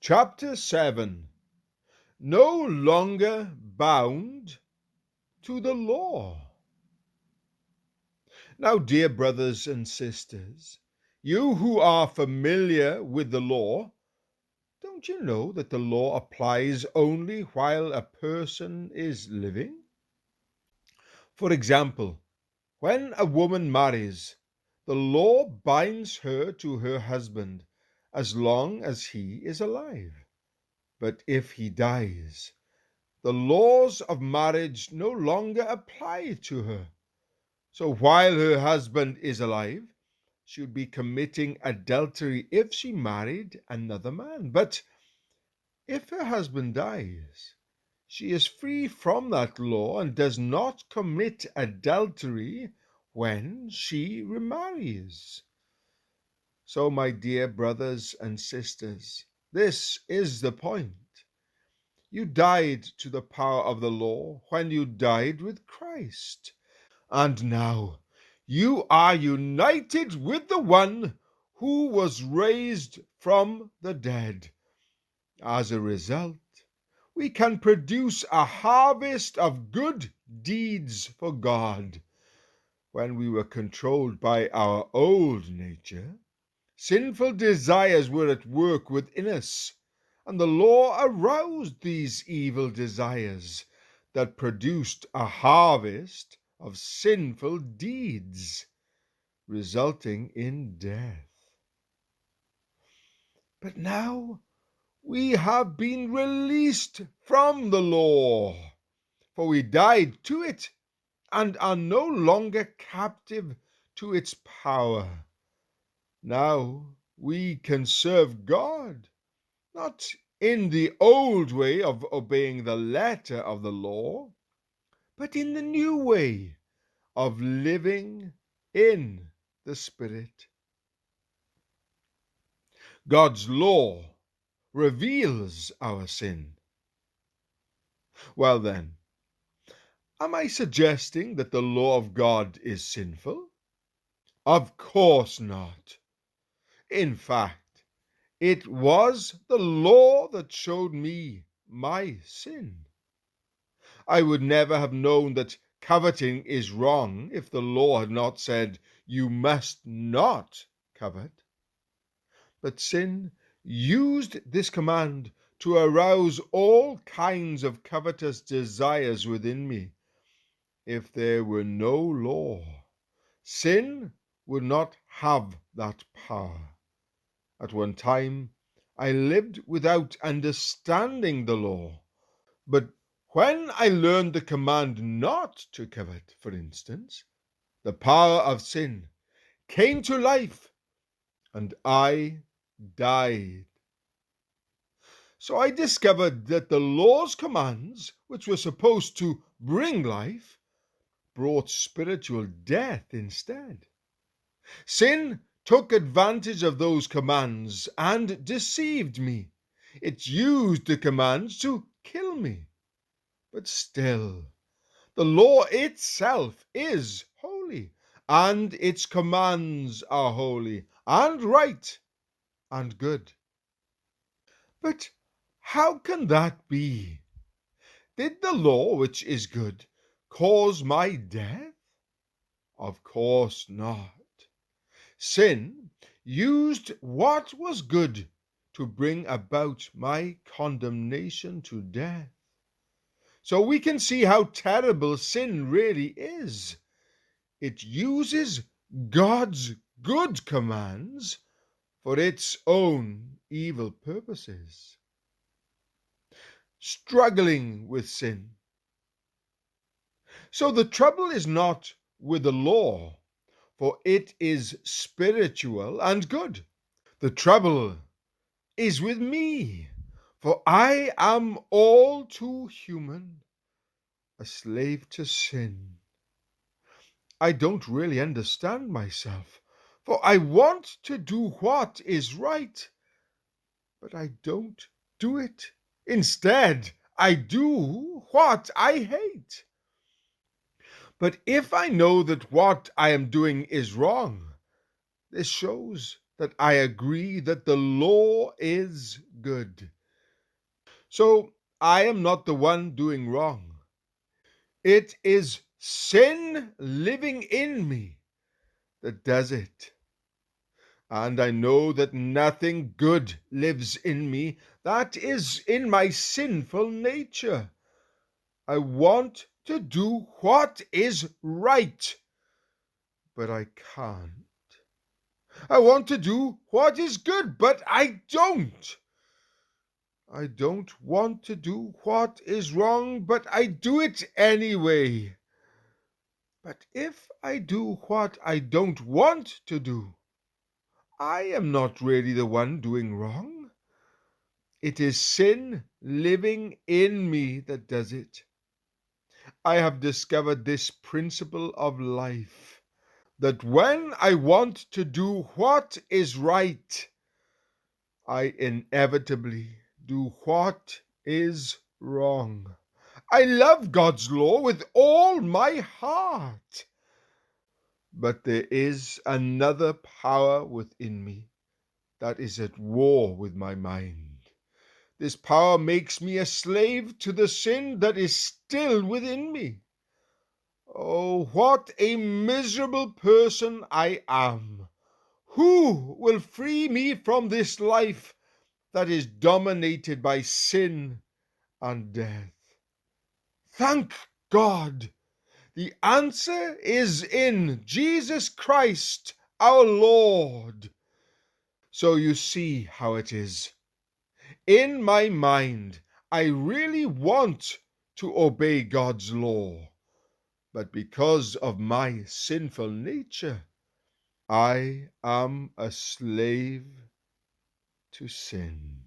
Chapter 7. No longer bound to the law. Now, dear brothers and sisters, you who are familiar with the law, don't you know that the law applies only while a person is living? For example, when a woman marries, the law binds her to her husband as long as he is alive. But if he dies, the laws of marriage no longer apply to her. So while her husband is alive, she would be committing adultery if she married another man. But if her husband dies, she is free from that law and does not commit adultery when she remarries. So, my dear brothers and sisters, this is the point. You died to the power of the law when you died with Christ. And now you are united with the one who was raised from the dead. As a result, we can produce a harvest of good deeds for God. When we were controlled by our old nature, sinful desires were at work within us, and the law aroused these evil desires that produced a harvest of sinful deeds, resulting in death. But now we have been released from the law, for we died to it and are no longer captive to its power. Now we can serve God, not in the old way of obeying the letter of the law, but in the new way of living in the Spirit. God's law reveals our sin. Well then, am I suggesting that the law of God is sinful? Of course not. In fact, it was the law that showed me my sin. I would never have known that coveting is wrong if the law had not said, "You must not covet." But sin used this command to arouse all kinds of covetous desires within me. If there were no law, sin would not have that power. At one time, I lived without understanding the law. But when I learned the command not to covet, for instance, the power of sin came to life and I died. So I discovered that the law's commands, which were supposed to bring life, brought spiritual death instead. Sin took advantage of those commands and deceived me. It used the commands to kill me. But still, the law itself is holy, and its commands are holy and right and good. But how can that be? Did the law, which is good, cause my death? Of course not. Sin used what was good to bring about my condemnation to death. So we can see how terrible sin really is. It uses God's good commands for its own evil purposes. Struggling with sin. So the trouble is not with the law, for it is spiritual and good. The trouble is with me, for I am all too human, a slave to sin. I don't really understand myself, for I want to do what is right, but I don't do it. Instead, I do what I hate. But if I know that what I am doing is wrong, this shows that I agree that the law is good. So I am not the one doing wrong. It is sin living in me that does it. And I know that nothing good lives in me, that is in my sinful nature. I want to do what is right, but I can't. I want to do what is good, but I don't. I don't want to do what is wrong, but I do it anyway. But if I do what I don't want to do, I am not really the one doing wrong. It is sin living in me that does it. I have discovered this principle of life, that when I want to do what is right, I inevitably do what is wrong. I love God's law with all my heart. But there is another power within me that is at war with my mind. This power makes me a slave to the sin that is still within me. Oh, what a miserable person I am! Who will free me from this life that is dominated by sin and death? Thank God! The answer is in Jesus Christ, our Lord. So you see how it is. In my mind, I really want to obey God's law, but because of my sinful nature, I am a slave to sin.